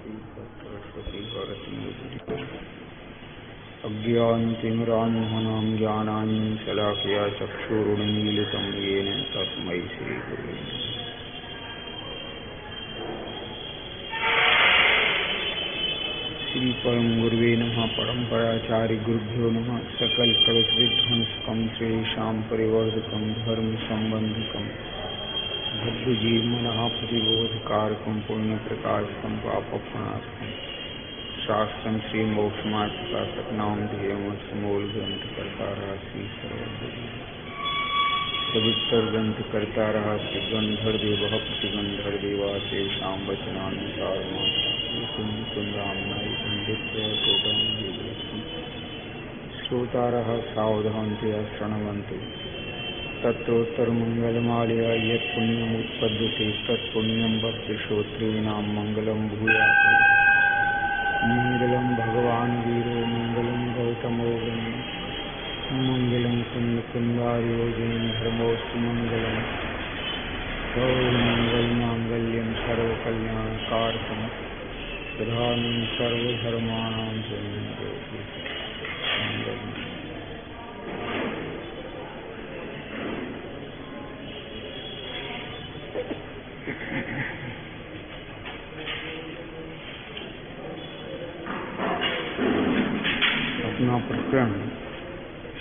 सरस्वती भारती अज्ञानतिमिरान्धनां ज्ञानाञ्जनशलाकया चक्षुरुन्मीलितं येन तस्मै श्रीगुरुवे नमः। श्री परम गुरुवे नमः। परम्पराचार्य गुरुभ्यो नमः। सकल कलुष विध्वंसकं श्रेषां परिवर्धकं धर्म संबंधकं भद्रजीवमनः प्रतिबोधकारकं पुण्य प्रकाशकं पापप्रणाशकं शास्त्रं श्री मोक्षमार्ग प्रकाशक नाम ध्येयम समूल ग्रंथ करता रहा श्री सर्वोपरि पवित्र ग्रंथ करता रहा श्री गंधर देव प्रतिगंधर देवाशेष शाम वचनानुसार माता कुंदामनाई पंडित श्रोता रहा सावधानतया शृण्वन्तु तत्रोत्तर मंगलमालया यत् पुण्यम् उत्पद्यते तत्पुण्यं भक्तिश्रोत्रीणां मंगलं भूयात्। मंगलम भगवान वीरो मंगलम गौतमो मंगलम कुंद कुंदार्योजन धर्मोस्तु मंगलम गौरमंगल मांगल्यम सर्वकल्याणकारकम प्रधानं सर्वधर्माणां अपना प्रकरण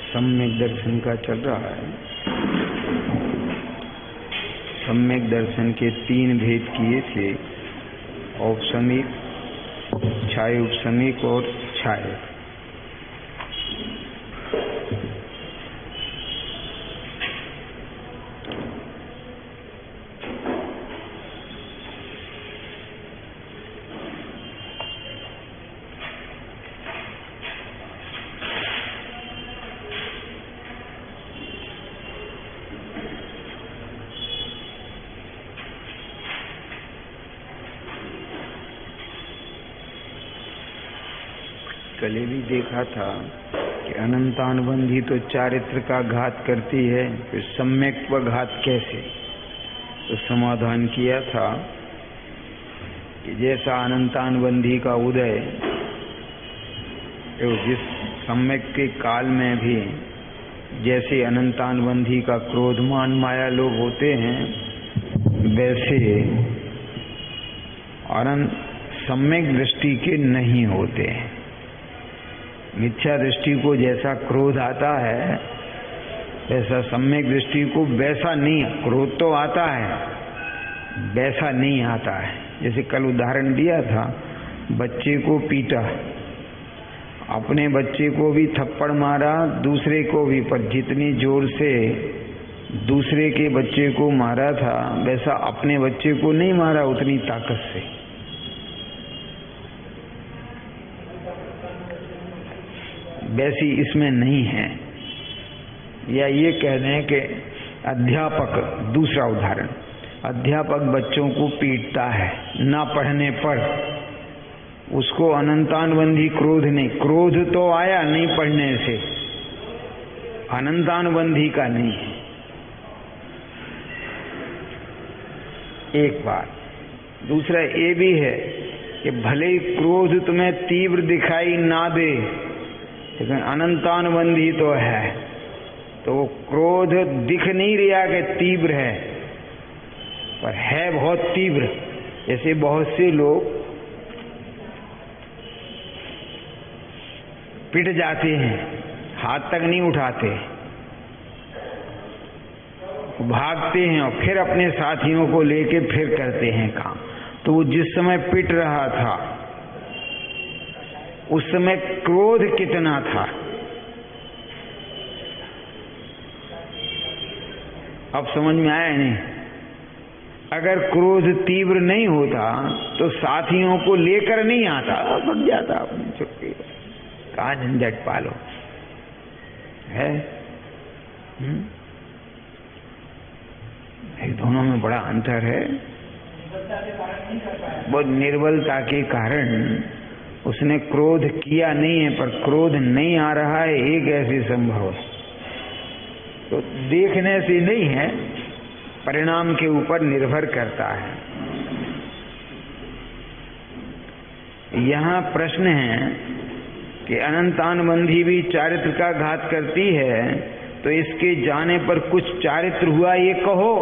सम्यक दर्शन का चल रहा है। सम्यक दर्शन के 3 भेद किए थे, औपसमिक, छाय उपसमिक और छाय। कल भी देखा था कि अनंतानुबंधी तो चारित्र का घात करती है, फिर सम्यक्त्व घात कैसे। तो समाधान किया था कि जैसा अनंतानुबंधी का उदय, तो जिस सम्यक के काल में भी जैसे अनंतानुबंधी का क्रोधमान माया लोग होते हैं, वैसे अनंत सम्यक दृष्टि के नहीं होते हैं। मिथ्या दृष्टि को जैसा क्रोध आता है, वैसा सम्यक दृष्टि को वैसा नहीं, क्रोध तो आता है, वैसा नहीं आता है। जैसे कल उदाहरण दिया था, बच्चे को पीटा, अपने बच्चे को भी थप्पड़ मारा, दूसरे को भी, पर जितनी जोर से दूसरे के बच्चे को मारा था, वैसा अपने बच्चे को नहीं मारा उतनी ताकत से। वैसी इसमें नहीं है। या ये कह दें कि अध्यापक, दूसरा उदाहरण, अध्यापक बच्चों को पीटता है ना पढ़ने पर, उसको अनंतानुबंधी क्रोध नहीं, क्रोध तो आया नहीं पढ़ने से, अनंतानुबंधी का नहीं है। एक बात। दूसरा ये भी है कि भले ही क्रोध तुम्हें तीव्र दिखाई ना दे, लेकिन अनंतानुबंधी तो है, तो वो क्रोध दिख नहीं रहा कि तीव्र है, पर है बहुत तीव्र। जैसे बहुत से लोग पिट जाते हैं, हाथ तक नहीं उठाते, भागते हैं और फिर अपने साथियों को लेके फिर करते हैं काम। तो वो जिस समय पिट रहा था, उस समय क्रोध कितना था। अब समझ में आया नहीं? अगर क्रोध तीव्र नहीं होता तो साथियों को लेकर नहीं आता, भाग जाता अपनी छुट्टी, कहाँ झंझट पालो है। दोनों में बड़ा अंतर है। बहुत निर्बलता के कारण उसने क्रोध किया नहीं है, पर क्रोध नहीं आ रहा है, एक ऐसे संभव है। तो देखने से नहीं है, परिणाम के ऊपर निर्भर करता है। यहाँ प्रश्न है कि अनंतानुबंधी भी चारित्र का घात करती है, तो इसके जाने पर कुछ चारित्र हुआ ये कहो।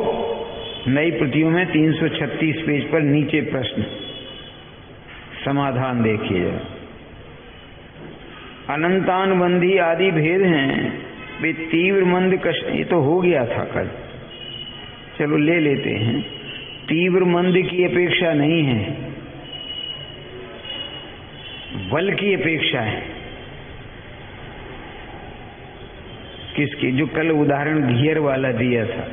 नई प्रतियों में 336 पेज पर नीचे प्रश्न, समाधान देखिए। अनंतानुबंधी आदि भेद हैं वे तीव्र मंद कष्ट, ये तो हो गया था कल, चलो ले लेते हैं। तीव्र मंद की अपेक्षा नहीं है, बल की अपेक्षा है। किसकी? जो कल उदाहरण घियर वाला दिया था।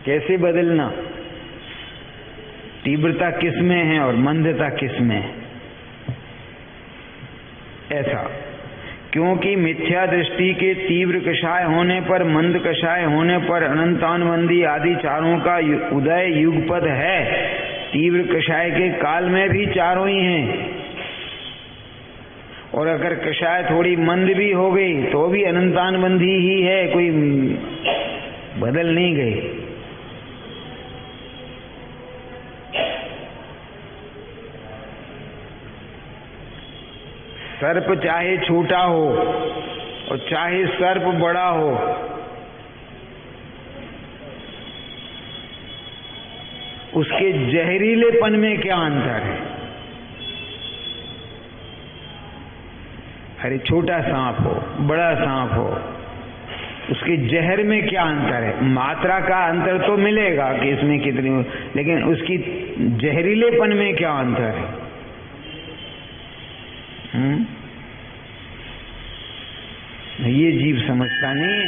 कैसे बदलना? तीव्रता किस में है और मंदता किस में है, ऐसा। क्योंकि मिथ्या दृष्टि के तीव्र कषाय होने पर, मंद कषाय होने पर अनंतानुबंधी आदि चारों का उदय युगपद है। तीव्र कषाय के काल में भी चारों ही हैं, और अगर कषाय थोड़ी मंद भी हो गई तो भी अनंतानुबंधी ही है, कोई बदल नहीं गई। सर्प चाहे छोटा हो और चाहे सर्प बड़ा हो, उसके जहरीलेपन में क्या अंतर है? अरे छोटा सांप हो, बड़ा सांप हो, उसके जहर में क्या अंतर है? मात्रा का अंतर तो मिलेगा कि इसमें कितनी, लेकिन उसकी जहरीलेपन में क्या अंतर है? ये जीव समझता नहीं।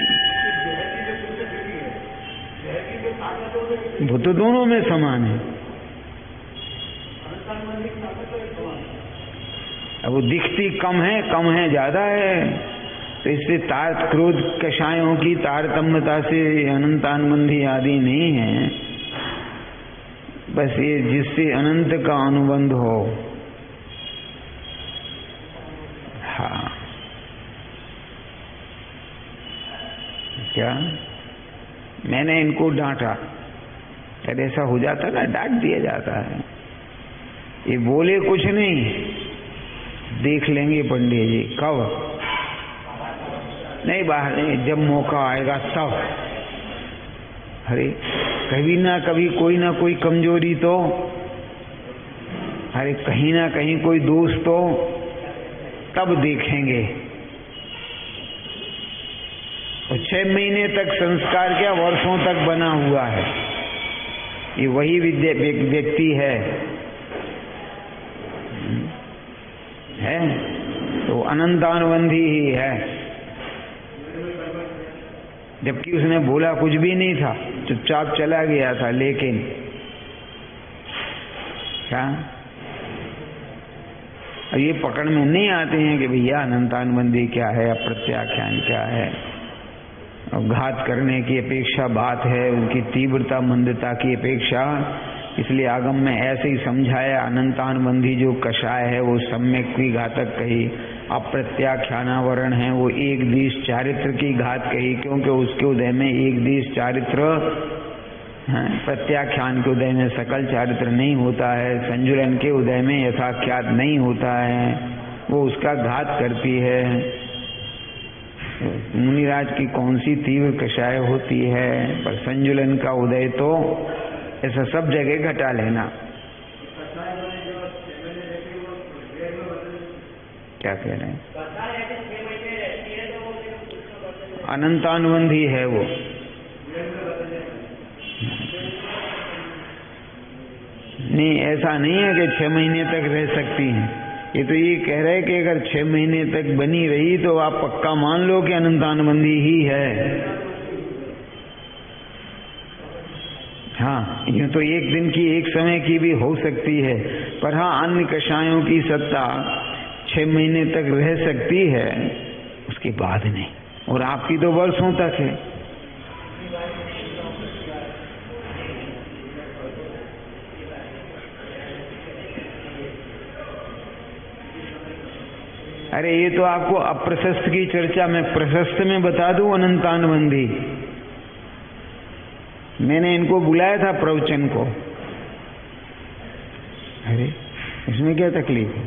वो तो दोनों में समान है। अब वो दिखती कम है ज्यादा है, तो इससे क्रोध कषायों की तारतम्यता से अनंतानुबंधी आदि नहीं है। बस ये जिससे अनंत का अनुबंध हो। हाँ, क्या मैंने इनको डांटा? अरे ऐसा हो जाता ना, डांट दिया जाता है। ये बोले कुछ नहीं, देख लेंगे पंडित जी कब, नहीं बाहर नहीं, जब मौका आएगा तब। अरे कभी ना कभी कोई ना कोई कमजोरी तो, अरे कहीं ना कहीं कोई दोष तो, तब देखेंगे। और 6 महीने तक संस्कार क्या वर्षों तक बना हुआ है। ये वही व्यक्ति है तो अनंतानुबंधी ही है, जबकि उसने बोला कुछ भी नहीं था, चुपचाप चला गया था। लेकिन क्या ये पकड़ में नहीं आते हैं कि भैया अनंतानुबंधी क्या है, अप्रत्याख्यान क्या है, और घात करने की अपेक्षा बात है, उनकी तीव्रता मंदता की अपेक्षा। इसलिए आगम में ऐसे ही समझाया, अनंतानुबंधी जो कषाय है वो सम्यक की घातक कही, अप्रत्याख्यानावरण है वो एक दिश चारित्र की घात कही, क्योंकि उसके उदय में एक दिश चारित्र है, प्रत्याख्यान के उदय में सकल चारित्र नहीं होता है, संजुलन के उदय में यथाख्यात नहीं होता है, वो उसका घात करती है। मुनिराज की कौन सी तीव्र कषाय होती है, पर संजुलन का उदय तो ऐसा सब जगह घटा लेना। क्या कह रहे हैं? अनंतानुबंधी है वो। नहीं, ऐसा नहीं है कि 6 महीने तक रह सकती हैं। ये तो ये कह रहे हैं कि अगर 6 महीने तक बनी रही तो आप पक्का मान लो कि अनंतानुबंधी ही है। हाँ, यूं तो एक दिन की, एक समय की भी हो सकती है, पर हाँ अन्य कषायों की सत्ता 6 महीने तक रह सकती है, उसके बाद नहीं। और आपकी तो वर्षों तक है। अरे ये तो आपको अप्रशस्त की चर्चा में प्रशस्त में बता दूं। अनंतानुबंधी मैंने इनको बुलाया था प्रवचन को। अरे इसमें क्या तकलीफ है?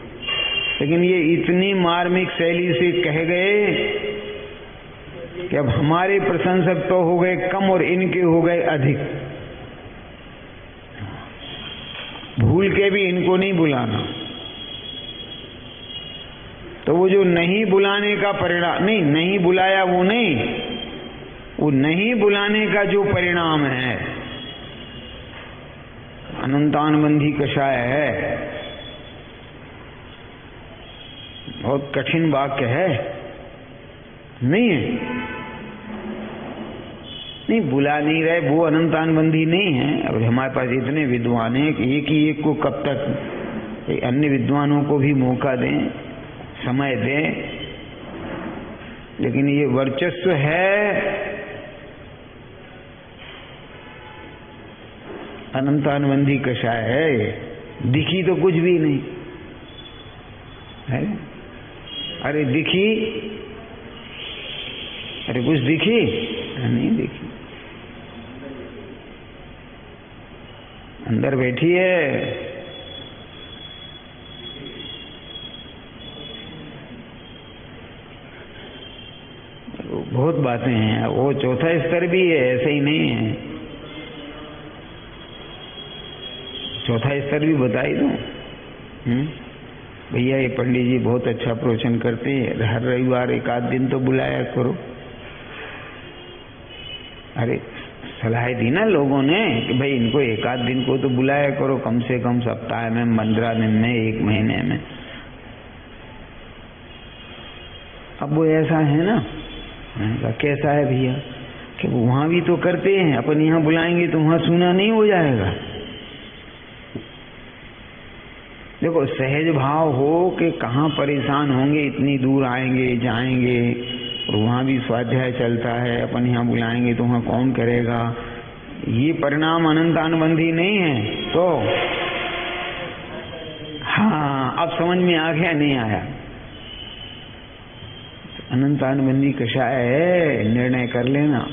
लेकिन ये इतनी मार्मिक शैली से कह गए कि अब हमारे प्रशंसक तो हो गए कम और इनके हो गए अधिक। भूल के भी इनको नहीं बुलाना। तो वो जो नहीं बुलाने का परिणाम, नहीं बुलाया वो नहीं, वो नहीं बुलाने का जो परिणाम है अनंतानुबंधी कषाय है। बहुत कठिन वाक्य है, नहीं है? नहीं बुला नहीं रहे वो अनंतानुबंधी नहीं है। अब हमारे पास इतने विद्वान हैं कि एक ही एक को कब तक, अन्य विद्वानों को भी मौका दें, समय दें। लेकिन ये वर्चस्व है अनंतानुबंधी कषाय है। दिखी तो कुछ भी नहीं है। अरे दिखी, अरे कुछ दिखी? नहीं दिखी। अंदर बैठी है। बहुत बातें हैं। वो चौथा स्तर भी है, ऐसे ही नहीं है। चौथा स्तर भी बता ही दूं। भैया ये पंडित जी बहुत अच्छा प्रवचन करते हैं, हर रविवार एक आध दिन तो बुलाया करो। अरे सलाह दी ना लोगों ने कि भाई इनको एक आध दिन को तो बुलाया करो, कम से कम सप्ताह में, 15 दिन में, 1 महीने में। अब वो ऐसा है ना, कैसा है भैया कि वहां भी तो करते हैं, अपन यहाँ बुलाएंगे तो वहां सुना नहीं हो जाएगा। देखो सहज भाव हो कि कहाँ परेशान होंगे, इतनी दूर आएंगे जाएंगे, और वहां भी स्वाध्याय चलता है, अपन यहाँ बुलाएंगे तो वहां कौन करेगा। ये परिणाम अनंतानुबंधी नहीं है। तो हाँ, अब समझ में आ गया नहीं आया? अनंतानुबंधी कषाय है, निर्णय कर लेना।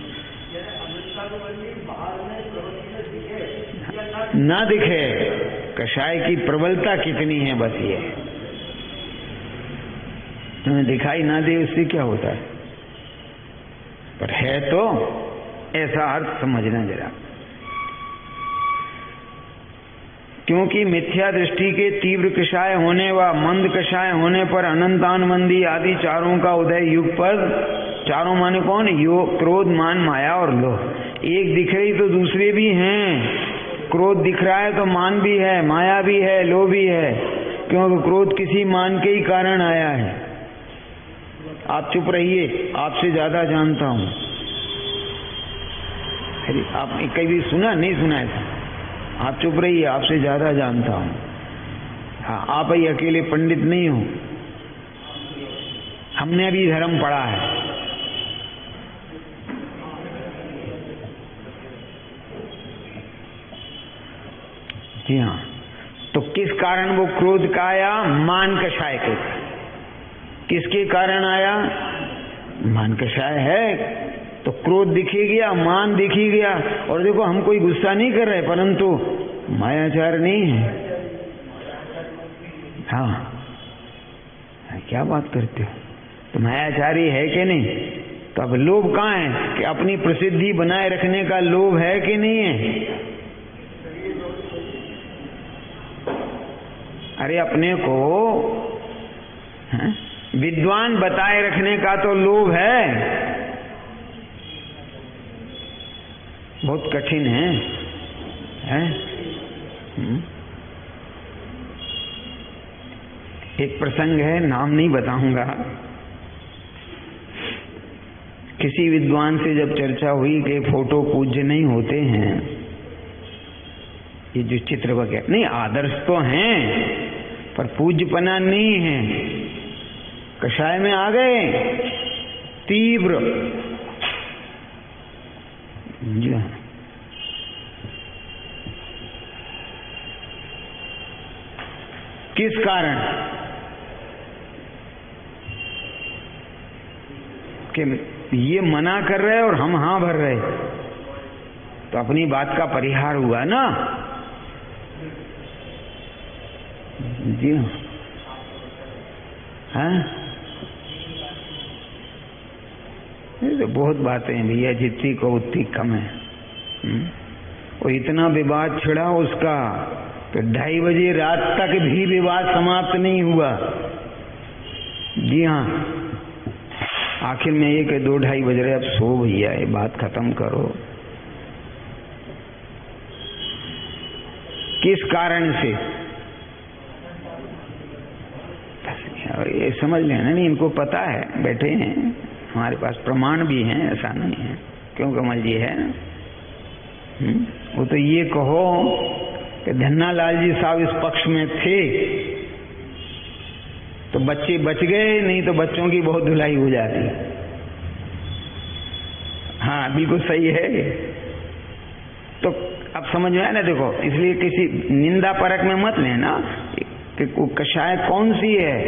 ना दिखे, कषाय की प्रबलता कितनी है बस ये। तुम्हें दिखाई ना दे उससे क्या होता है, पर है तो ऐसा अर्थ समझना जरा। क्योंकि मिथ्या दृष्टि के तीव्र कषाय होने व मंद कषाय होने पर अनंतानुबंधी आदि चारों का उदय युग पर। चारों माने कौन? योग, क्रोध, मान, माया और लोभ। एक दिख रही तो दूसरे भी हैं। क्रोध दिख रहा है तो मान भी है, माया भी है, लोभ भी है। क्योंकि क्रोध किसी मान के ही कारण आया है। आप चुप रहिए, आपसे ज्यादा जानता हूं। अरे आपने कभी सुना? नहीं सुना ऐसा। आप चुप रहिए, आपसे ज्यादा जानता हूं। हाँ, आप ही अकेले पंडित नहीं हो, हमने भी धर्म पढ़ा है। जी हाँ। तो किस कारण वो क्रोध का आया? मान कषाय के। किसके कारण आया? मान कषाय है तो क्रोध दिखी गया, मान दिखी गया। और देखो हम कोई गुस्सा नहीं कर रहे, परंतु मायाचार नहीं है। हाँ, क्या बात करते हो? तो मायाचारी है कि नहीं? तो अब लोभ कहाँ है कि अपनी प्रसिद्धि बनाए रखने का लोभ है कि नहीं है? अरे अपने को विद्वान बताए रखने का तो लोभ है। बहुत कठिन है? एक प्रसंग है, नाम नहीं बताऊंगा। किसी विद्वान से जब चर्चा हुई कि फोटो पूज्य नहीं होते हैं, ये जो चित्र वगैरह नहीं, आदर्श तो हैं पर पूज्यपना नहीं है। कषाय में आ गए तीव्र। जी हाँ, किस कारण? कि ये मना कर रहे और हम हाँ भर रहे, तो अपनी बात का परिहार हुआ ना। जी हाँ, ये तो बहुत बातें हैं भैया, जितनी को उतनी कम है। और इतना विवाद छिड़ा उसका तो 2:30 बजे रात तक भी विवाद समाप्त नहीं हुआ। जी हाँ, आखिर में ये कि 2-2:30 बज रहे, अब सो भैया, ये बात खत्म करो। किस कारण से? ये समझ लेना नहीं, इनको पता है, बैठे हैं, हमारे पास प्रमाण भी हैं, ऐसा नहीं है। क्यों कमल जी है? वो तो ये कहो कि धन्नालाल जी साहब इस पक्ष में थे तो बच्चे बच गए, नहीं तो बच्चों की बहुत धुलाई हो जाती। हाँ बिल्कुल सही है। तो अब समझ में आया ना? देखो, इसलिए किसी निंदा परक में मत लेना कि कषाय कौन सी है।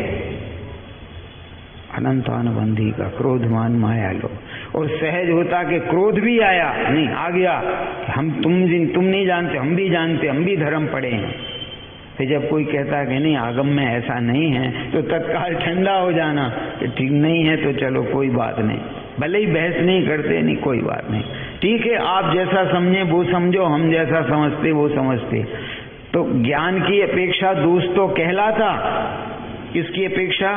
अनंतानुबंधी का क्रोधमान माया लो। और सहज होता कि क्रोध भी आया, नहीं आ गया, हम तुम नहीं जानते, हम भी जानते, हम भी धर्म पड़े हैं। फिर जब कोई कहता है कि नहीं आगम में ऐसा नहीं है, तो तत्काल ठंडा हो जाना कि ठीक नहीं है तो चलो कोई बात नहीं, भले ही बहस नहीं करते, नहीं कोई बात नहीं, ठीक है, आप जैसा समझे वो समझो, हम जैसा समझते वो समझते। तो ज्ञान की अपेक्षा दोष तो कहलाता। किसकी अपेक्षा?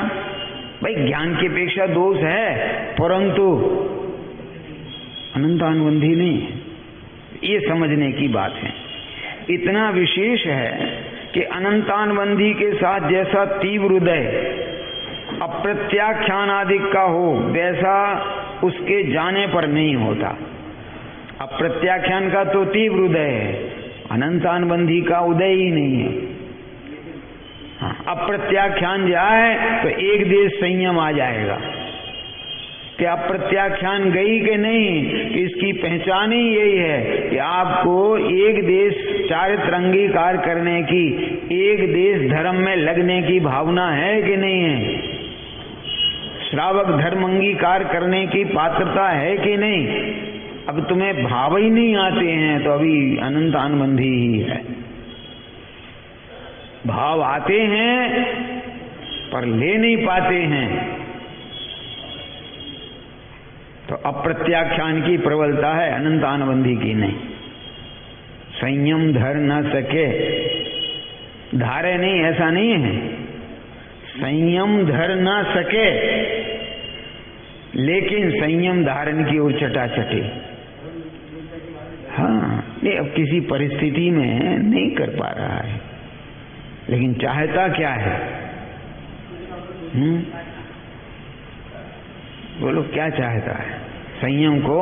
भाई ज्ञान की अपेक्षा दोष है, परंतु अनंतानुबंधी नहीं। ये समझने की बात है। इतना विशेष है कि अनंतानुबंधी के साथ जैसा तीव्र हृदय अप्रत्याख्यान आदि का हो, वैसा उसके जाने पर नहीं होता। अप्रत्याख्यान का तो तीव्र हृदय है, अनंतानुबंधी का उदय ही नहीं है। हाँ, अप्रत्याख्यान जाए तो एक देश संयम आ जाएगा कि अप्रत्याख्यान गई कि नहीं, कि इसकी पहचान ही यही है कि आपको एक देश चारित्र अंगीकार करने की, एक देश धर्म में लगने की भावना है कि नहीं है, श्रावक धर्म अंगीकार करने की पात्रता है कि नहीं। अब तुम्हें भाव ही नहीं आते हैं तो अभी अनंतानुबंधी ही है। भाव आते हैं पर ले नहीं पाते हैं, तो अप्रत्याख्यान की प्रबलता है, अनंतानुबंधी की नहीं। संयम धर न सके, धारे नहीं, ऐसा नहीं है, संयम धर न सके, लेकिन संयम धारण की ओर चटा चटे। हाँ, ये अब किसी परिस्थिति में नहीं कर पा रहा है, लेकिन चाहता क्या है? बोलो क्या चाहता है? संयम को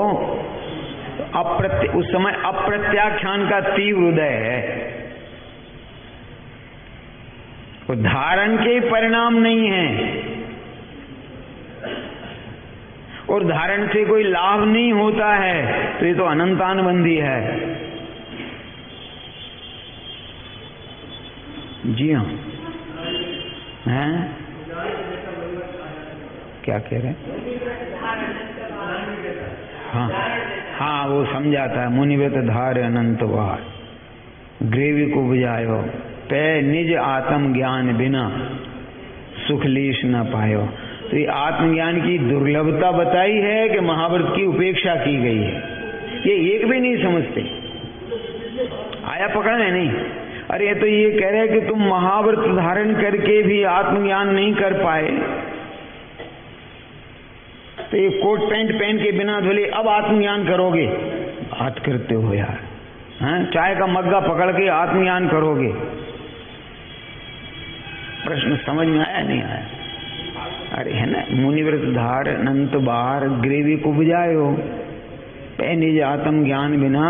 उस समय अप्रत्याख्यान का तीव्र हृदय है, वो धारण के परिणाम नहीं है, और धारण से कोई लाभ नहीं होता है, तो ये तो अनंतानुबंधी है। जी हाँ, हैं? क्या कह रहे हैं? हाँ हाँ, वो समझाता है, मुनिवेत धार अनंत बार ग्रेवी को बुझायो, पे निज आत्म ज्ञान बिना सुख लीश न पायो। तो ये आत्मज्ञान की दुर्लभता बताई है कि महाभारत की उपेक्षा की गई है। ये एक भी नहीं समझते, आया पकड़ने नहीं। अरे तो ये कह रहे कि तुम महाव्रत धारण करके भी आत्मज्ञान नहीं कर पाए, तो ये कोट पैंट पहन के बिना धुले अब आत्मज्ञान करोगे? बात करते हो यार, हैं? चाय का मग्गा पकड़ के आत्मज्ञान करोगे? प्रश्न समझ में आया नहीं आया? अरे है ना, मुनिव्रत धार अनंत बार ग्रेवी को बुझायो, पे निज आत्म ज्ञान बिना,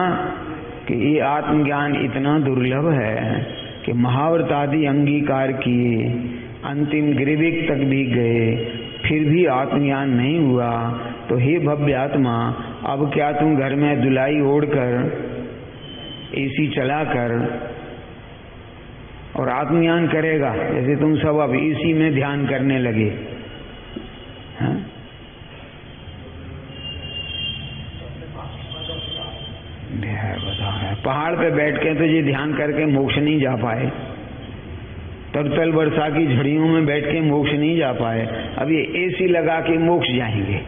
कि ये आत्मज्ञान इतना दुर्लभ है कि महाव्रत आदि अंगीकार किए, अंतिम ग्रीविक तक भी गए, फिर भी आत्मज्ञान नहीं हुआ। तो हे भव्य आत्मा, अब क्या तुम घर में दुलाई ओढ़कर एसी चलाकर और आत्मज्ञान करेगा? जैसे तुम सब अब एसी में ध्यान करने लगे, हाँ? पहाड़ पे बैठ के तो ये ध्यान करके मोक्ष नहीं जा पाए, तरतल वर्षा की झड़ियों में बैठ के मोक्ष नहीं जा पाए, अब ये एसी लगा के मोक्ष जाएंगे?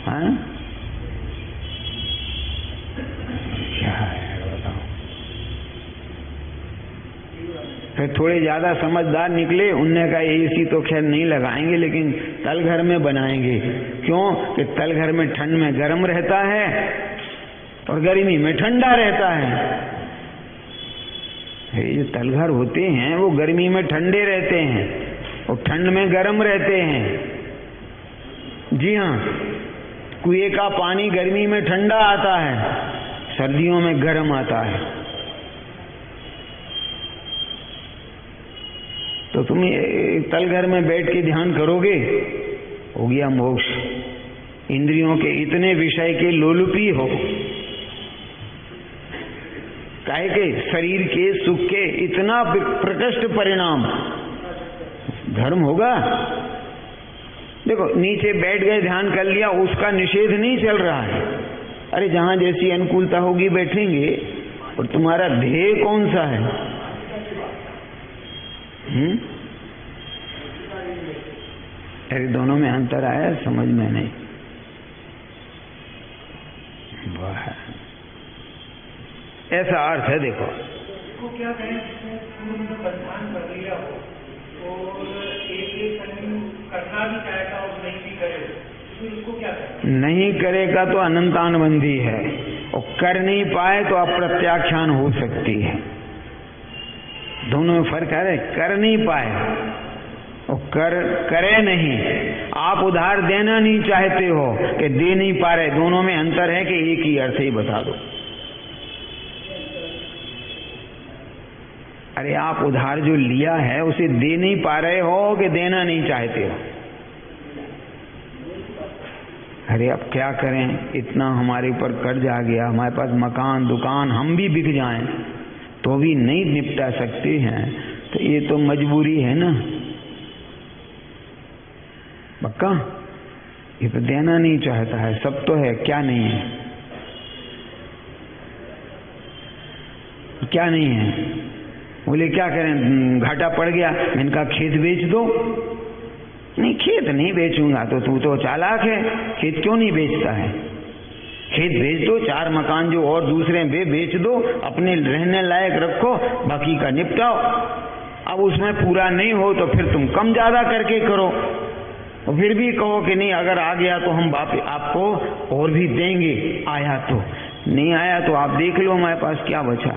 हाँ, क्या है बताओ। फिर थोड़े ज्यादा समझदार निकले, उनने कहा एसी तो खैर नहीं लगाएंगे लेकिन तल घर में बनाएंगे। क्यों? कि तल घर में ठंड में गर्म रहता है और गर्मी में ठंडा रहता है। ये जो तलघर होते हैं वो गर्मी में ठंडे रहते हैं और ठंड में गर्म रहते हैं। जी हाँ, कुएं का पानी गर्मी में ठंडा आता है, सर्दियों में गर्म आता है। तो तुम तलघर में बैठ के ध्यान करोगे, हो गया मोक्ष। इंद्रियों के इतने विषय के लोलुपी हो, काहे के शरीर के सुख के इतना प्रकृष्ट परिणाम, धर्म होगा? देखो, नीचे बैठ गए, ध्यान कर लिया, उसका निषेध नहीं चल रहा है। अरे जहां जैसी अनुकूलता होगी बैठेंगे, और तुम्हारा ध्येय कौन सा है? अरे दोनों में अंतर आया, समझ में नहीं। वाह, ऐसा अर्थ है। देखो इसको क्या कहें, बंधन कर लिया हो और एक करना भी चाहेगा और नहीं भी करे, तो इसको क्या कहें? नहीं करेगा तो अनंतानुबंधी है, और कर नहीं पाए तो अप्रत्याख्यान हो सकती है। दोनों में फर्क है। कर नहीं पाए और करे नहीं। आप उधार देना नहीं चाहते हो कि दे नहीं पा रहे, दोनों में अंतर है कि एक ही अर्थ ही बता दो। अरे आप उधार जो लिया है उसे दे नहीं पा रहे हो कि देना नहीं चाहते हो? अरे अब क्या करें, इतना हमारे ऊपर कर्ज आ गया, हमारे पास मकान दुकान, हम भी बिक जाएं तो भी नहीं निपटा सकते हैं, तो ये तो मजबूरी है ना। पक्का ये तो देना नहीं चाहता है, सब तो है, क्या नहीं है? क्या नहीं है? बोले क्या करें, घाटा पड़ गया। मैंने कहा खेत बेच दो। नहीं, खेत नहीं बेचूंगा। तो तू तो चालाक है, खेत क्यों नहीं बेचता है? खेत बेच दो, 4 मकान जो और दूसरे बेच दो, अपने रहने लायक रखो, बाकी का निपटाओ। अब उसमें पूरा नहीं हो तो फिर तुम कम ज्यादा करके करो, और फिर भी कहो कि नहीं अगर आ गया तो हम आपको और भी देंगे, आया तो। नहीं आया तो आप देख लो हमारे पास क्या बचा।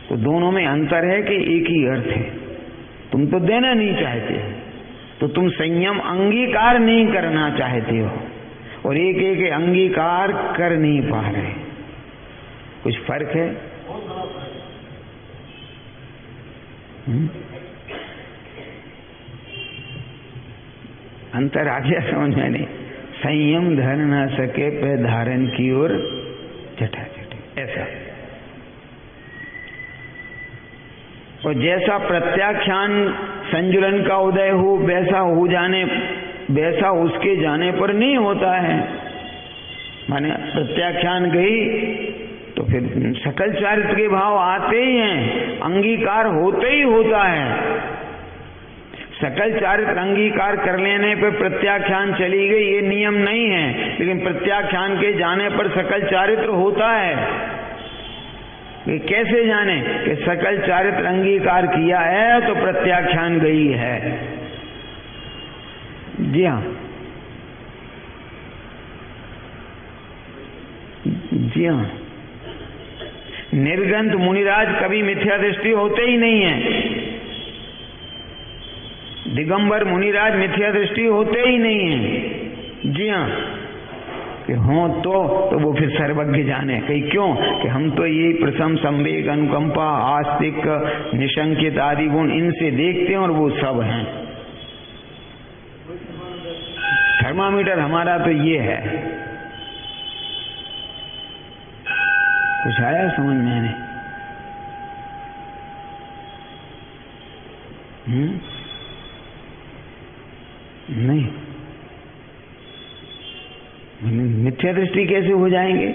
तो दोनों में अंतर है कि एक ही अर्थ है। तुम तो देना नहीं चाहते, तो तुम संयम अंगीकार नहीं करना चाहते हो, और एक एक अंगीकार कर नहीं पा रहे। कुछ फर्क है? अंतर आ गया समझ में? नहीं, संयम धर ना सके पे धारण की ओर जटा जटे, ऐसा। और जैसा प्रत्याख्यान संजुलन का उदय हो वैसा उसके जाने पर नहीं होता है। माने प्रत्याख्यान गई तो फिर सकल चारित्र के भाव आते ही हैं, अंगीकार होते ही होता है। सकल चारित्र अंगीकार कर लेने पर प्रत्याख्यान चली गई, ये नियम नहीं है, लेकिन प्रत्याख्यान के जाने पर सकल चारित्र होता है। ये कैसे जाने कि सकल चारित्र अंगीकार किया है तो प्रत्याख्यान गई है? जी हाँ, जी हाँ। निर्गंत मुनिराज कभी मिथ्या दृष्टि होते ही नहीं है। दिगंबर मुनिराज मिथ्या दृष्टि होते ही नहीं है। जी हाँ, कि हों तो वो फिर सर्वज्ञ जाने। कहीं क्यों? कि हम तो ये प्रसम संवेग अनुकंपा आस्तिक निशंकित आदि गुण इनसे देखते हैं और वो सब हैं। थर्मामीटर हमारा तो ये है। कुछ आया समझ में? नहीं, मिथ्या दृष्टि कैसे हो जाएंगे?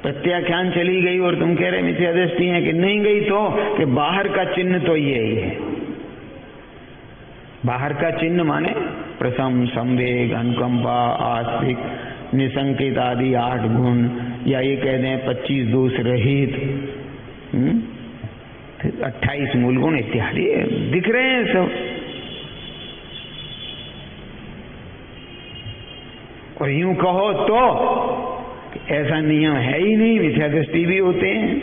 प्रत्याख्यान चली गई और तुम कह रहे मिथ्या दृष्टि है कि नहीं गई, तो कि बाहर का चिन्ह तो यही है। बाहर का चिन्ह माने प्रसम, संवेग, अनुकंपा, आस्तिक, निसंकेत आदि 8 गुण, या ये कह दें 25 दोष रहित, 28 मूल गुण इत्यादि दिख रहे हैं सब। और यूं कहो तो ऐसा नियम है ही नहीं, मिथ्या दृष्टि भी होते हैं।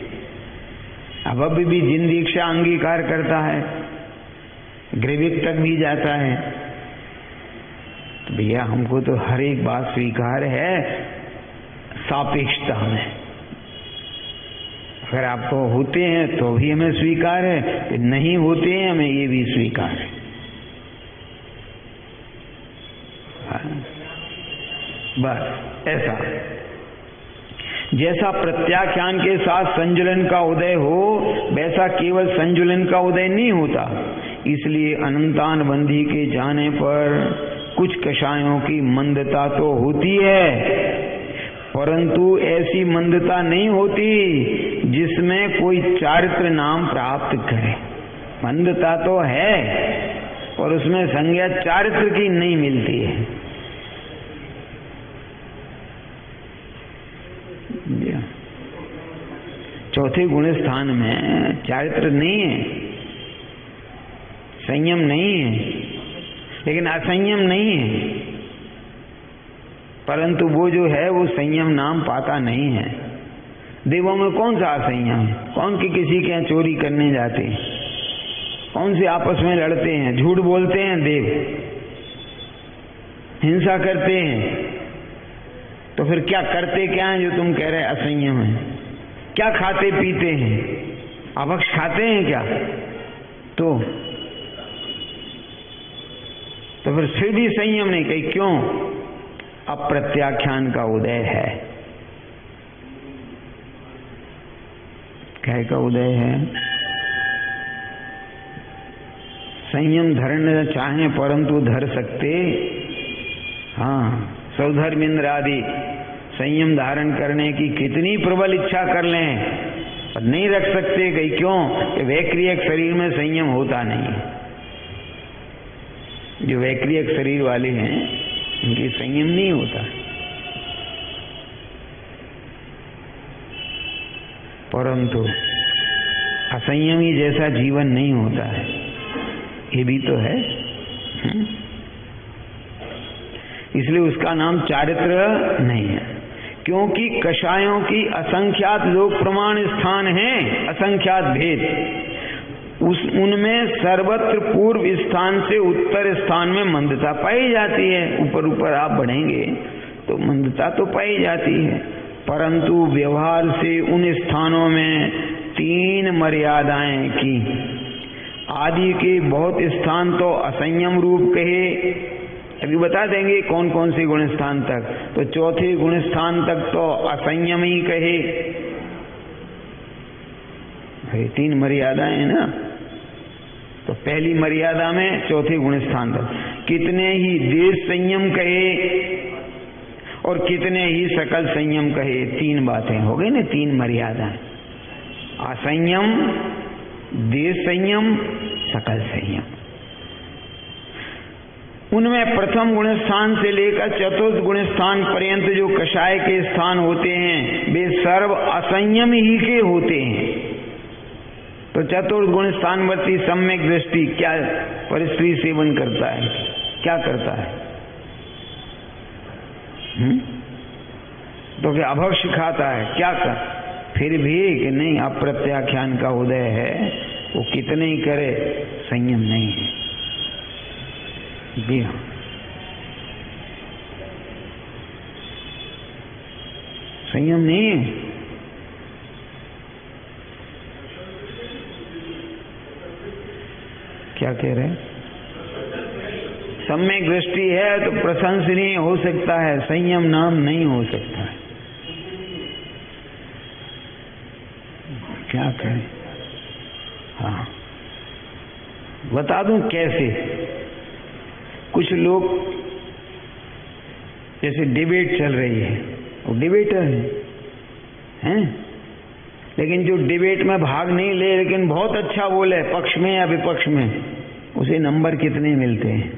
अब अभी भी जिन दीक्षा अंगीकार करता है, ग्रेविक तक भी जाता है, तो भैया हमको तो हर एक बात स्वीकार है सापेक्षता में। अगर आपको होते हैं तो भी हमें स्वीकार है, कि नहीं होते हैं हमें ये भी स्वीकार है। बस ऐसा, जैसा प्रत्याख्यान के साथ संजुलन का उदय हो, वैसा केवल संजुलन का उदय नहीं होता। इसलिए अनंतान बंधी के जाने पर कुछ कषायों की मंदता तो होती है, परंतु ऐसी मंदता नहीं होती जिसमें कोई चारित्र नाम प्राप्त करे। मंदता तो है और उसमें संज्ञा चारित्र की नहीं मिलती है। चौथे गुण स्थान में चारित्र नहीं है, संयम नहीं है, लेकिन असंयम नहीं है, परंतु वो जो है वो संयम नाम पाता नहीं है। देवों में कौन सा असंयम है? कौन की किसी के यहाँ चोरी करने जाते हैं? कौन से आपस में लड़ते हैं, झूठ बोलते हैं देव, हिंसा करते हैं? तो फिर क्या करते क्या है जो तुम कह रहे असंयम है? क्या खाते पीते हैं? अभक्ष खाते हैं क्या? तो फिर भी संयम नहीं। कही क्यों? अप्रत्याख्यान का उदय है। क्या का उदय है? संयम धरना चाहें परंतु धर सकते, हाँ, सौधर्मेंद्र आदि संयम धारण करने की कितनी प्रबल इच्छा कर लें पर नहीं रख सकते। कहीं क्यों? कि वैक्रियक शरीर में संयम होता नहीं। जो वैक्रियक शरीर वाले हैं उनकी संयम नहीं होता, परंतु असंयमी जैसा जीवन नहीं होता है, ये भी तो है। इसलिए उसका नाम चारित्र नहीं है, क्योंकि कषायों की असंख्यात लोक प्रमाण स्थान हैं, असंख्यात भेद। उनमें सर्वत्र पूर्व स्थान से उत्तर स्थान में मंदता पाई जाती है। ऊपर ऊपर आप बढ़ेंगे तो मंदता तो पाई जाती है, परंतु व्यवहार से उन स्थानों में 3 मर्यादाएं की। आदि के बहुत स्थान तो असंयम रूप कहे, अभी बता देंगे कौन कौन से गुण स्थान तक। तो चौथे गुण स्थान तक तो असंयम ही कहे। 3 मर्यादाएं है ना, तो पहली मर्यादा में चौथे गुण स्थान तक कितने ही देश संयम कहे और कितने ही सकल संयम कहे। 3 बातें हो गई ना, 3 मर्यादाएं, असंयम, देश संयम, सकल संयम। उनमें प्रथम गुण स्थान से लेकर चतुर्थ गुण स्थान पर्यंत जो कषाय के स्थान होते हैं वे सर्व असंयम ही के होते हैं। तो चतुर्थ गुण स्थानवर्ती सम्यक दृष्टि क्या परिस्त्री सेवन करता है? क्या करता है? तो क्या अभक्ष खाता है? क्या कर? फिर भी कि नहीं अप्रत्याख्यान का उदय है, वो कितने ही करे संयम नहीं है। जी हाँ, संयम नहीं है। क्या कह रहे हैं? सम्यक दृष्टि है तो प्रशंसनीय हो सकता है, संयम नाम नहीं हो सकता है। क्या करें? हाँ, बता दूं कैसे। कुछ लोग जैसे डिबेट चल रही है, वो डिबेटर हैं। लेकिन जो डिबेट में भाग नहीं ले लेकिन बहुत अच्छा बोले पक्ष में या विपक्ष में, उसे नंबर कितने मिलते हैं?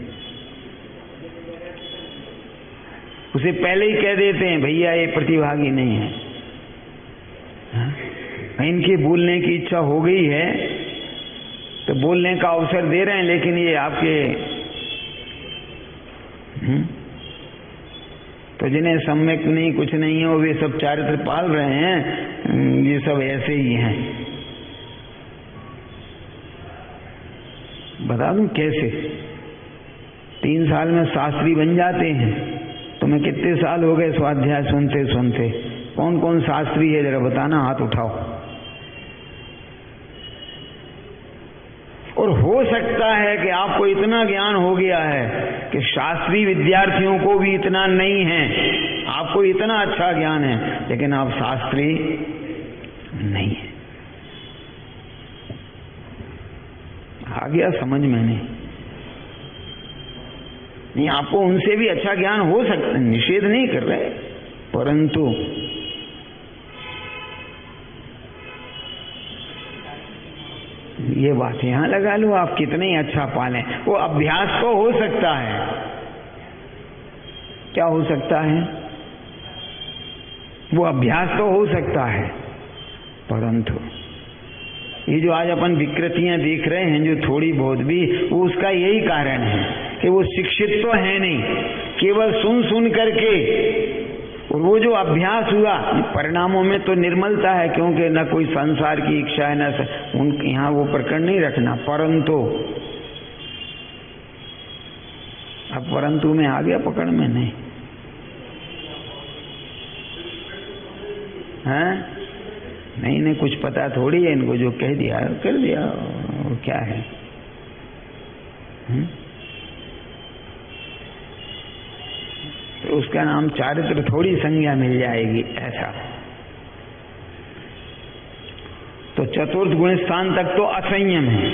उसे पहले ही कह देते हैं भैया ये प्रतिभागी नहीं है। इनकी बोलने की इच्छा हो गई है तो बोलने का अवसर दे रहे हैं, लेकिन ये आपके तो जिन्हें सम्यक नहीं कुछ नहीं है, वो वे सब चारित्र पाल रहे हैं, ये सब ऐसे ही हैं। बता दूं कैसे? 3 साल में शास्त्री बन जाते हैं। तुम्हें कितने साल हो गए स्वाध्याय सुनते सुनते? कौन कौन शास्त्री है जरा बताना, हाथ उठाओ। और हो सकता है कि आपको इतना ज्ञान हो गया है कि शास्त्री विद्यार्थियों को भी इतना नहीं है। आपको इतना अच्छा ज्ञान है लेकिन आप शास्त्री नहीं है। आ गया समझ में? नहीं, आपको उनसे भी अच्छा ज्ञान हो सकता है, निषेध नहीं कर रहे, परंतु ये बात यहां लगा लो, आप कितने ही अच्छा पालें, वो अभ्यास तो हो सकता है। क्या हो सकता है? वो अभ्यास तो हो सकता है, परंतु ये जो आज अपन विकृतियां देख रहे हैं जो थोड़ी बहुत भी, वो उसका यही कारण है कि वो शिक्षित तो है नहीं, केवल सुन सुन करके। और वो जो अभ्यास हुआ परिणामों में तो निर्मलता है, क्योंकि न कोई संसार की इच्छा है, न उनके यहाँ वो प्रकरण नहीं रखना। परंतु अब परंतु में आ गया पकड़ में नहीं है। नहीं नहीं, कुछ पता थोड़ी है इनको, जो कह दिया कर दिया, वो क्या है? तो उसका नाम चारित्र थोड़ी संज्ञा मिल जाएगी ऐसा। तो चतुर्थ गुण स्थान तक तो असंयम है।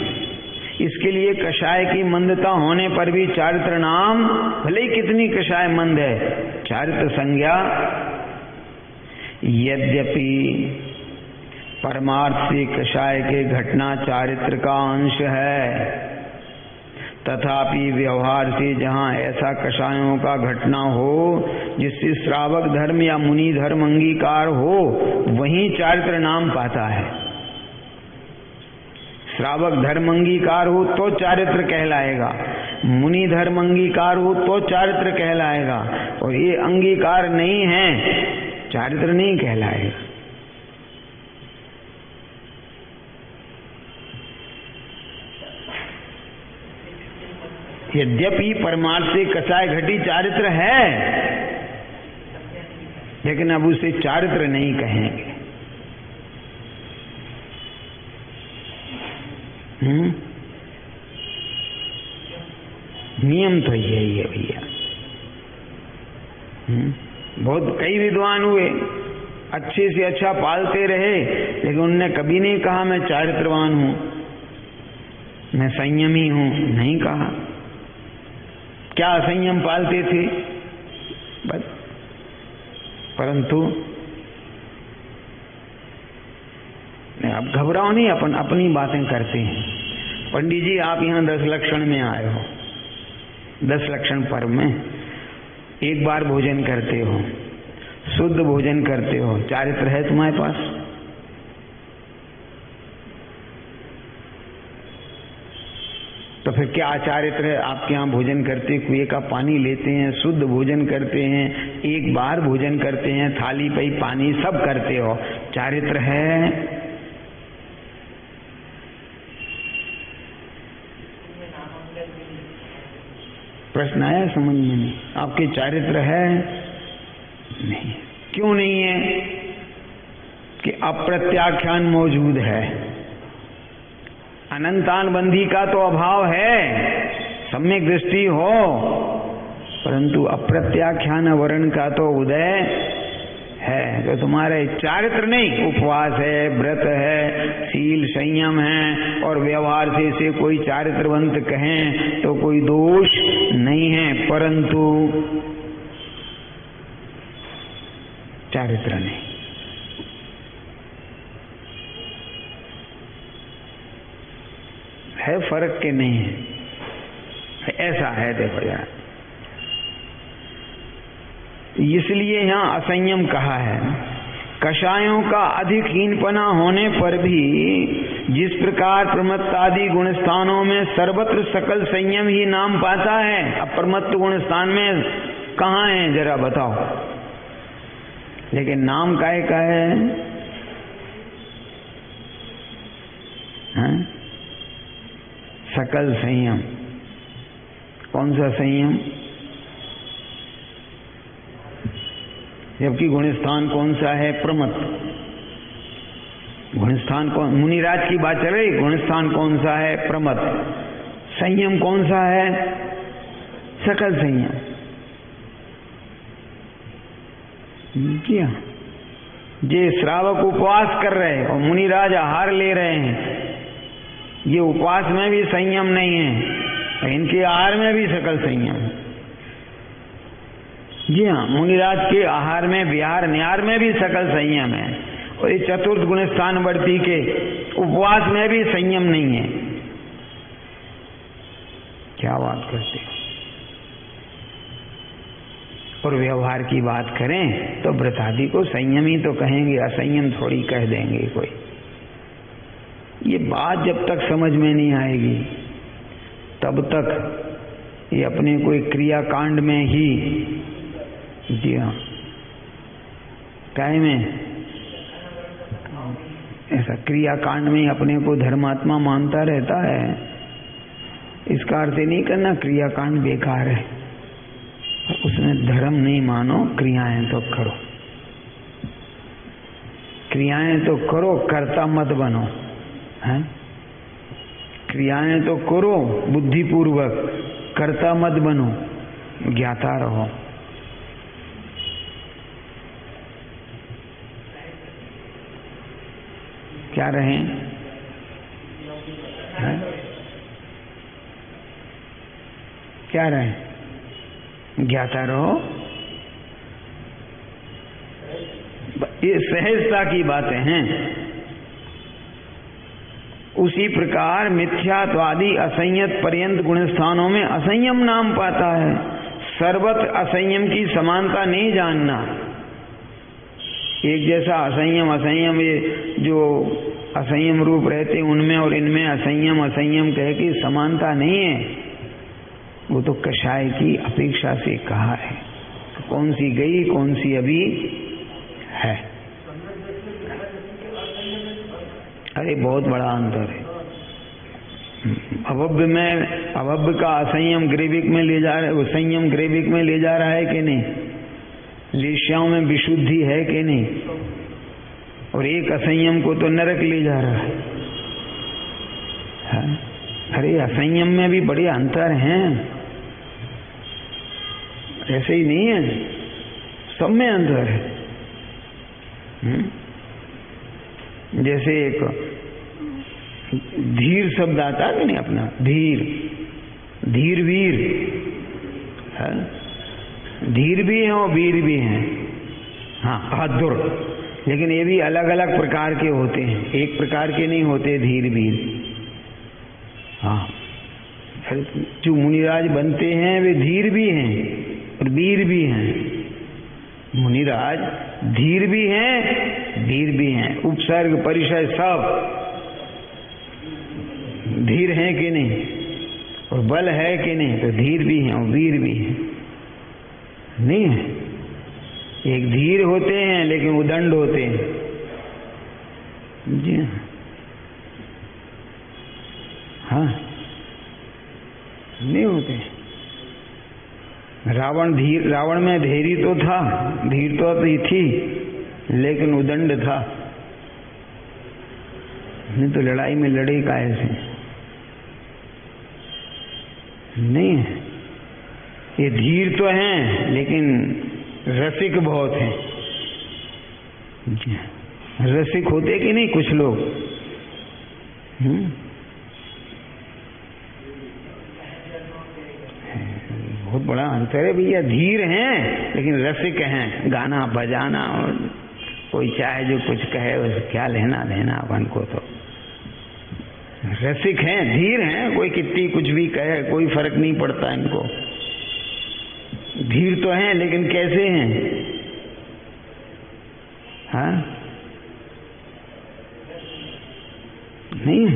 इसके लिए कषाय की मंदता होने पर भी चारित्र नाम, भले ही कितनी कषाय मंद है, चारित्र संज्ञा। यद्यपि परमार्थ से कषाय के घटना चारित्र का अंश है, तथापि व्यवहार से जहाँ ऐसा कषायों का घटना हो जिससे श्रावक धर्म या मुनि धर्म अंगीकार हो, वहीं चारित्र नाम पाता है। श्रावक धर्म अंगीकार हो तो चारित्र कहलाएगा, मुनि धर्म अंगीकार हो तो चारित्र कहलाएगा, और ये अंगीकार नहीं है, चारित्र नहीं कहलाएगा। यद्यपि परमार्थ से कषाय घटी चारित्र है, लेकिन अब उसे चारित्र नहीं कहेंगे। नियम तो यही है भैया। बहुत कई विद्वान हुए, अच्छे से अच्छा पालते रहे, लेकिन उनने कभी नहीं कहा मैं चारित्रवान हूं, मैं संयमी हूं, नहीं कहा। क्या असंयम पालते थे बस। परंतु अब घबराओ नहीं, अपन अपनी बातें करते हैं। पंडित जी आप यहाँ 10 लक्षण में आए हो, 10 लक्षण पर्व में एक बार भोजन करते हो, शुद्ध भोजन करते हो, चारित्र है तुम्हारे पास? तो फिर क्या चारित्र है? आपके यहाँ भोजन करते, कुएं का पानी लेते हैं, शुद्ध भोजन करते हैं, एक बार भोजन करते हैं, थाली पे पानी सब करते हो, चारित्र है? प्रश्न आया समझ में? नहीं, आपके चारित्र है? नहीं। क्यों नहीं है? कि अप्रत्याख्यान मौजूद है, अनंतान बंधी का तो अभाव है, सम्यक दृष्टि हो, परंतु अप्रत्याख्यान वर्ण का तो उदय है। तो तुम्हारे चारित्र नहीं, उपवास है, व्रत है, शील संयम है, और व्यवहार से कोई चारित्रवंत कहें तो कोई दोष नहीं है, परंतु चारित्र नहीं। है फर्क के नहीं है, ऐसा है। देखो जरा, इसलिए यहां असंयम कहा है। कषायों का अधिक हीनपना होने पर भी जिस प्रकार प्रमत्त आदि गुण स्थानों में सर्वत्र सकल संयम ही नाम पाता है, अब प्रमत्त गुण स्थान में कहाँ है जरा बताओ, लेकिन नाम काहे का है? सकल संयम। कौन सा संयम? जबकि गुणस्थान कौन सा है? प्रमत्त। गुणस्थान कौन? मुनिराज की बात चल रही। गुणस्थान कौन सा है? प्रमत्त। संयम कौन सा है? सकल संयम। जी हाँ, ये श्रावक उपवास कर रहे हैं और मुनिराज आहार ले रहे हैं, ये उपवास में भी संयम नहीं है, इनके आहार में भी सकल संयम है। जी हाँ, मुनिराज के आहार में, विहार निहार में भी सकल संयम है, और ये चतुर्थ गुण स्थानवर्ती के उपवास में भी संयम नहीं है। क्या बात करते हो? और व्यवहार की बात करें तो व्रतादि को संयम ही तो कहेंगे, असंयम थोड़ी कह देंगे कोई। ये बात जब तक समझ में नहीं आएगी तब तक ये अपने कोई क्रियाकांड में ही, जी हाँ, काय में ऐसा क्रियाकांड में अपने को धर्मात्मा मानता रहता है। इसका अर्थ नहीं करना क्रियाकांड बेकार है, उसमें धर्म नहीं मानो, क्रियाएं तो करो, क्रियाएं तो करो, कर्ता मत बनो। हैं? क्रियाएं तो करो बुद्धिपूर्वक, कर्ता मत बनो, ज्ञाता रहो। क्या रहें? हैं? क्या रहें? ज्ञाता रहो। ये सहजता की बातें हैं। उसी प्रकार मिथ्यात्वादि असंयत पर्यंत गुण स्थानों में असंयम नाम पाता है। सर्वत्र असंयम की समानता नहीं जानना। एक जैसा असंयम असंयम, ये जो असंयम रूप रहते उनमें और इनमें असंयम असंयम कह के समानता नहीं है। वो तो कषाय की अपेक्षा से कहा है। तो कौन सी गई, कौन सी अभी है? अरे बहुत बड़ा अंतर है। अभव्य में, अभव्य का असंयम ग्रेविक में ले जा रहा है, वो संयम ग्रेविक में ले जा रहा है कि नहीं? लेश्याओं में विशुद्धि है कि नहीं? और एक असंयम को तो नरक ले जा रहा है। अरे असंयम में भी बड़े अंतर हैं, ऐसे ही नहीं है, सब में अंतर है। जैसे एक धीर शब्द आता है नहीं अपना, धीर, धीर वीर है? धीर भी हैं और वीर भी हैं। हाँ, बहादुर, लेकिन ये भी अलग अलग प्रकार के होते हैं, एक प्रकार के नहीं होते धीर वीर। हाँ, जो मुनिराज बनते हैं वे धीर भी हैं और वीर भी हैं। मुनिराज धीर भी हैं, वीर भी हैं, उपसर्ग परिचय सब धीर हैं कि नहीं, और बल है कि नहीं, तो धीर भी हैं और वीर भी हैं। नहीं है, एक धीर होते हैं लेकिन उदंड होते हैं। जी हाँ, नहीं होते। रावण में धैर्य तो था, धीर तो थी, लेकिन उदंड था। नहीं तो लड़ाई में लड़े का ऐसे नहीं है। ये धीर तो हैं लेकिन रसिक बहुत हैं। रसिक होते कि नहीं कुछ लोग? बहुत बड़ा अंतर है भैया। धीर हैं लेकिन रसिक हैं, गाना बजाना, और कोई चाहे जो कुछ कहे उसे क्या लेना देना अपन को। तो रसिक हैं, धीर हैं, कोई कितनी कुछ भी कहे कोई फर्क नहीं पड़ता इनको। धीर तो हैं लेकिन कैसे हैं? हाँ, नहीं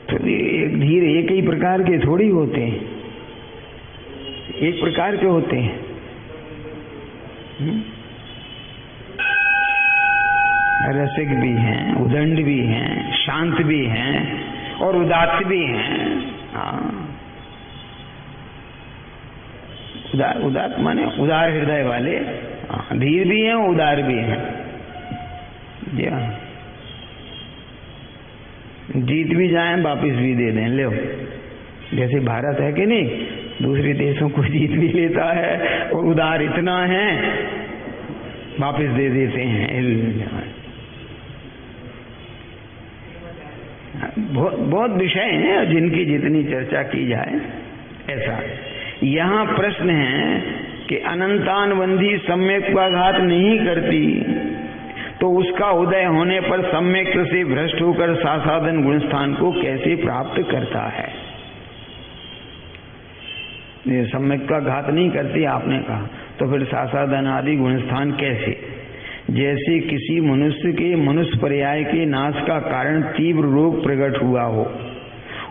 तो एक धीर एक ही प्रकार के थोड़ी होते हैं, एक प्रकार के होते हैं। रसिक भी हैं, उदंड भी हैं, शांत भी हैं और उदात्त भी हैं। हाँ, उदात्त माने उदार हृदय वाले। धीर भी हैं, उदार भी हैं। जी हाँ, जीत भी जाएं वापिस भी दे दें, ले। जैसे भारत है कि नहीं, दूसरे देशों को जीत भी लेता है और उदार इतना है वापिस दे देते हैं। बहुत विषय हैं जिनकी जितनी चर्चा की जाए ऐसा। यहाँ प्रश्न है कि अनंतानबंधी सम्यक का घात नहीं करती तो उसका उदय होने पर सम्यक से भ्रष्ट होकर सासादन गुणस्थान को कैसे प्राप्त करता है? ये सम्यक का घात नहीं करती आपने कहा, तो फिर सासादन आदि गुणस्थान कैसे? जैसे किसी मनुष्य के मनुष्य पर्याय के नाश का कारण तीव्र रोग प्रकट हुआ हो,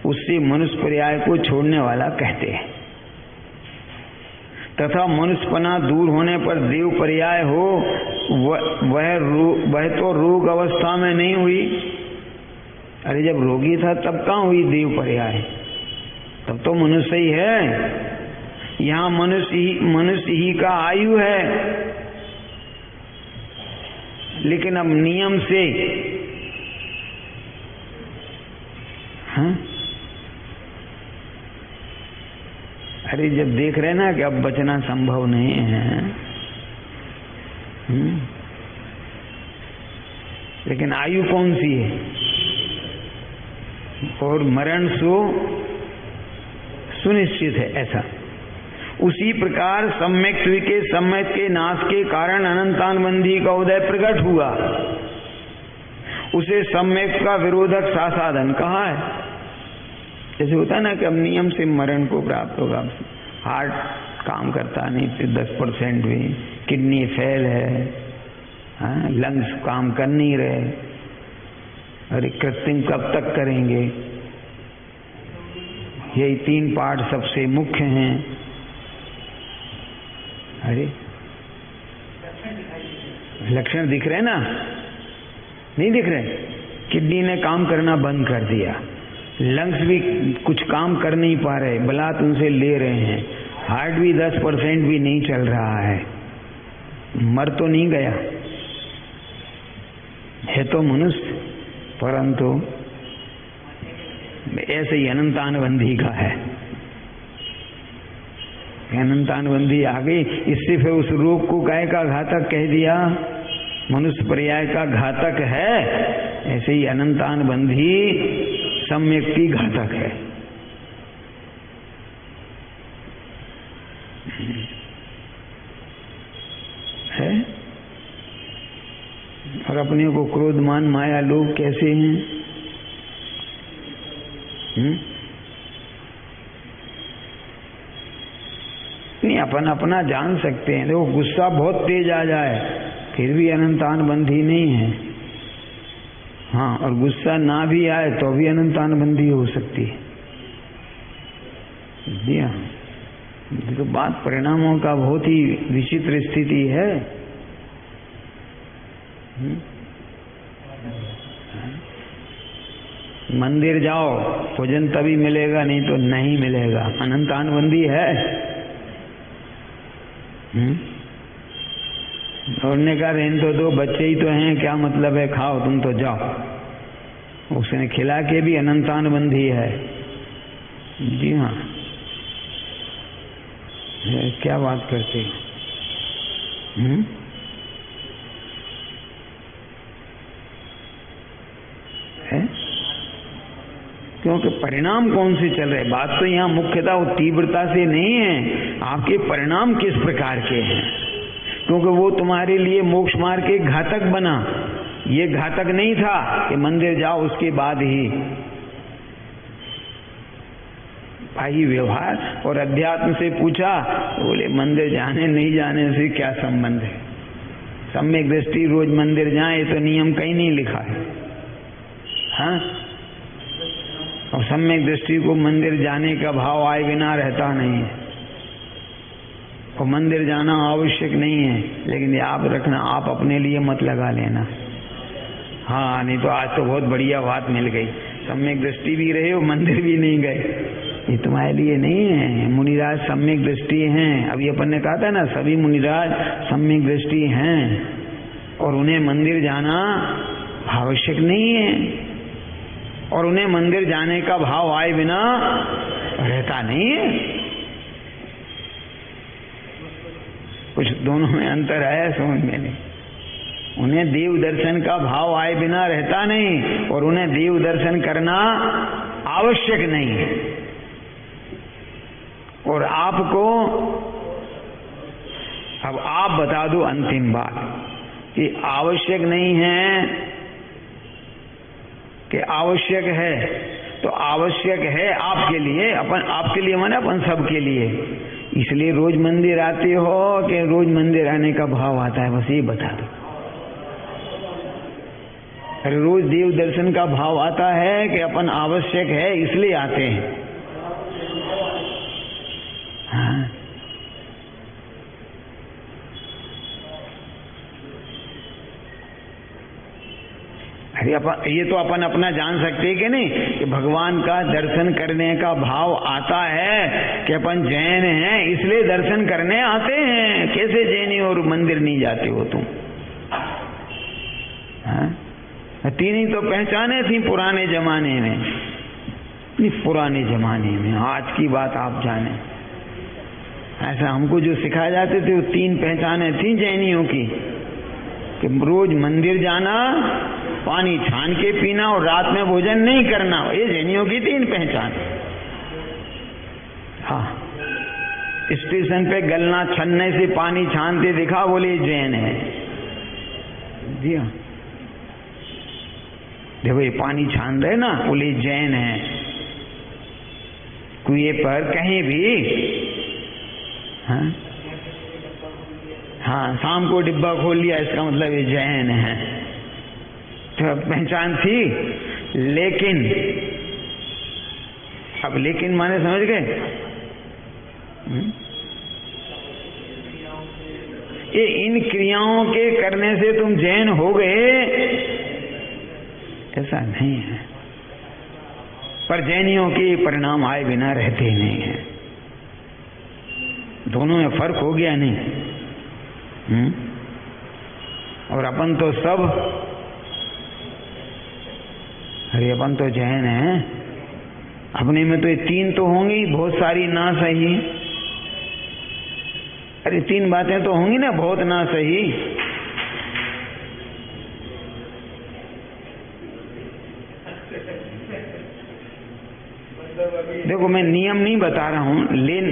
उससे मनुष्य पर्याय को छोड़ने वाला कहते हैं। तथा मनुष्यपना दूर होने पर देव पर्याय हो, वह तो रोग अवस्था में नहीं हुई। अरे जब रोगी था तब कहाँ हुई देव पर्याय? तब तो मनुष्य ही है। यहाँ मनुष्य ही का आयु है, लेकिन अब नियम से हाँ? अरे जब देख रहे ना कि अब बचना संभव नहीं है, लेकिन आयु कौन सी है? और मरण सुनिश्चित है, ऐसा। उसी प्रकार सम्यक के नाश के कारण अनंतानबंधी का उदय प्रकट हुआ, उसे सम्यक का विरोधक सासादन कहा है। जैसे होता है ना कि अब नियम से मरण को प्राप्त होगा, हार्ट काम करता नहीं, फिर 10% भी, किडनी फेल है, लंग्स काम कर नहीं रहे, अरे कृत्रिम कब तक करेंगे? यही 3 पार्ट सबसे मुख्य हैं। अरे लक्षण दिख रहे ना? नहीं दिख रहे? किडनी ने काम करना बंद कर दिया, लंग्स भी कुछ काम कर नहीं पा रहे, बलात् उनसे ले रहे हैं, हार्ट भी 10% भी नहीं चल रहा है। मर तो नहीं गया है तो मनुष्य, परंतु ऐसे ही अनंतानबंधी का है। अनंतानबंधी आ गई, इससे फिर उस रोग को काय का घातक कह दिया? मनुष्य पर्याय का घातक है, ऐसे ही अनंतानबंधी सम्यक की घातक है। और अपने को क्रोध मान माया लोग कैसे हैं? नहीं, अपन अपना जान सकते हैं। देखो गुस्सा बहुत तेज आ जाए फिर भी अनंतानबंधी नहीं है। हाँ, और गुस्सा ना भी आए तो भी अनंतानबंधी हो सकती है। जी हाँ, तो बात परिणामों का बहुत ही विचित्र स्थिति है। मंदिर जाओ, भोजन तभी मिलेगा, नहीं तो नहीं मिलेगा। अनंतानबंधी है। और ने कहा रहने तो दो, बच्चे ही तो हैं, क्या मतलब है, खाओ तुम तो जाओ। उसने खिला के भी अनंतानबंधी है। जी हाँ, क्या बात करते है? क्योंकि परिणाम कौन से चल रहे? बात तो यहाँ मुख्यतः वो तीव्रता से नहीं है, आपके परिणाम किस प्रकार के हैं। क्योंकि वो तुम्हारे लिए मोक्ष मार्ग के घातक बना, ये घातक नहीं था कि मंदिर जाओ उसके बाद ही। भाई व्यवहार और अध्यात्म से पूछा तो बोले मंदिर जाने नहीं जाने से क्या संबंध है, सम्यक दृष्टि रोज मंदिर जाए तो नियम कहीं नहीं लिखा है। हाँ, और सम्यक दृष्टि को मंदिर जाने का भाव आए बिना रहता नहीं है, और मंदिर जाना आवश्यक नहीं है, लेकिन आप रखना, आप अपने लिए मत लगा लेना। हाँ, नहीं तो आज तो बहुत बढ़िया बात मिल गई, सम्यक दृष्टि भी रहे और मंदिर भी नहीं गए। ये तुम्हारे लिए नहीं है। मुनिराज सम्यक दृष्टि हैं। अभी अपन ने कहा था ना, सभी मुनिराज सम्यक दृष्टि हैं और उन्हें मंदिर जाना आवश्यक नहीं है, और उन्हें मंदिर जाने का भाव आए बिना रहता नहीं है। कुछ दोनों में अंतर आया समझ में नहीं। उन्हें देव दर्शन का भाव आए बिना रहता नहीं, और उन्हें देव दर्शन करना आवश्यक नहीं है। और आपको अब आप बता दो अंतिम बात कि आवश्यक नहीं है कि आवश्यक है। तो आवश्यक है आपके लिए, अपन आपके लिए माने अपन सबके लिए। इसलिए रोज मंदिर आते हो कि रोज मंदिर आने का भाव आता है, बस ये बता दो। अरे रोज देव दर्शन का भाव आता है कि अपन आवश्यक है इसलिए आते हैं। हाँ, अरे अपन ये तो अपन अपना जान सकते हैं कि नहीं कि भगवान का दर्शन करने का भाव आता है कि अपन जैन हैं इसलिए दर्शन करने आते हैं। कैसे जैनी और मंदिर नहीं जाते हो तुम? हाँ? तीन ही तो पहचाने थी पुराने जमाने में, नहीं पुराने जमाने में, आज की बात आप जाने। ऐसा हमको जो सिखाए जाते थे वो तीन पहचाने थी जैनियों की कि रोज मंदिर जाना, पानी छान के पीना और रात में भोजन नहीं करना। ये जैनियों की तीन पहचान। हाँ, स्टेशन पे गलना छन्ने से पानी छानते दिखा, बोले जैन है। जी हाँ, देखो ये पानी छान रहे ना, बोले जैन है। कुएं पर कहीं भी हाँ, हाँ, शाम को डिब्बा खोल लिया, इसका मतलब ये जैन है। तो पहचान थी, लेकिन अब लेकिन माने समझ गए? ये इन क्रियाओं के करने से तुम जैन हो गए, ऐसा नहीं है। पर जैनियों के परिणाम आए बिना रहते नहीं है। दोनों में फर्क हो गया नहीं? और अपन तो सब, अरे अपन तो जैन हैं, अपने में तो ये तीन तो होंगी, बहुत सारी ना सही। अरे तीन बातें तो होंगी ना, बहुत ना सही। देखो मैं नियम नहीं बता रहा हूँ,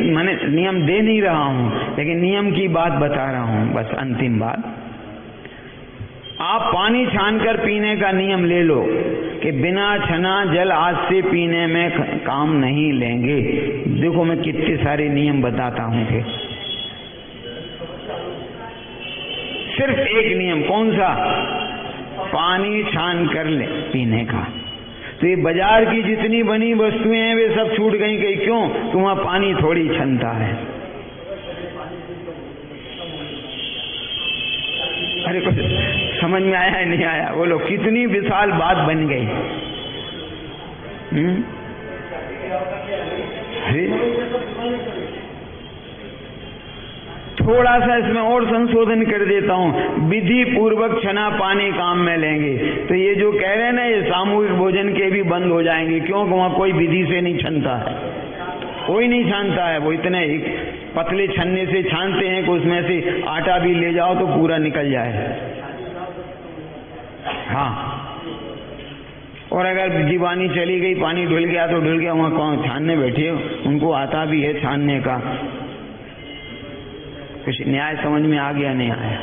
मैंने नियम दे नहीं रहा हूँ, लेकिन नियम की बात बता रहा हूँ। बस अंतिम बात, आप पानी छानकर पीने का नियम ले लो कि बिना छना जल आज से पीने में काम नहीं लेंगे। देखो मैं कितने सारे नियम बताता हूँ कि सिर्फ एक नियम, कौन सा? पानी छान कर ले पीने का। तो ये बाजार की जितनी बनी वस्तुएं हैं वे सब छूट गई। कहीं क्यों? तो वहां पानी थोड़ी क्षमता है। अरे कुछ समझ में आया है नहीं आया? बोलो, कितनी विशाल बात बन गई। थोड़ा सा इसमें और संशोधन कर देता हूँ, विधि पूर्वक छना पानी काम में लेंगे। तो ये जो कह रहे हैं ना, ये सामूहिक भोजन के भी बंद हो जाएंगे। क्यों? वहां कोई विधि से नहीं छनता है, कोई नहीं छानता है। वो इतने पतले छन्ने से छानते हैं कि उसमें से आटा भी ले जाओ तो पूरा निकल जाए। हाँ, और अगर जीवानी चली गई, पानी ढुल गया तो ढुल गया, वहां कौन छानने बैठे? उनको आता भी है छानने का। कुछ न्याय समझ में आ गया नहीं आया?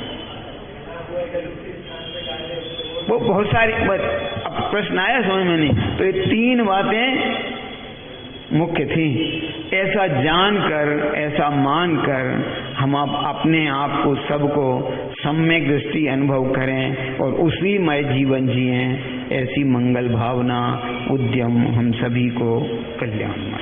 वो बहुत सारी, अब प्रश्न आया समझ में नहीं, तो ये 3 बातें मुख्य थी। ऐसा जानकर, ऐसा मानकर हम अपने आप को, सबको सम्यक दृष्टि अनुभव करें और उसी मय जीवन जिएं, ऐसी मंगल भावना, उद्यम हम सभी को कल्याण।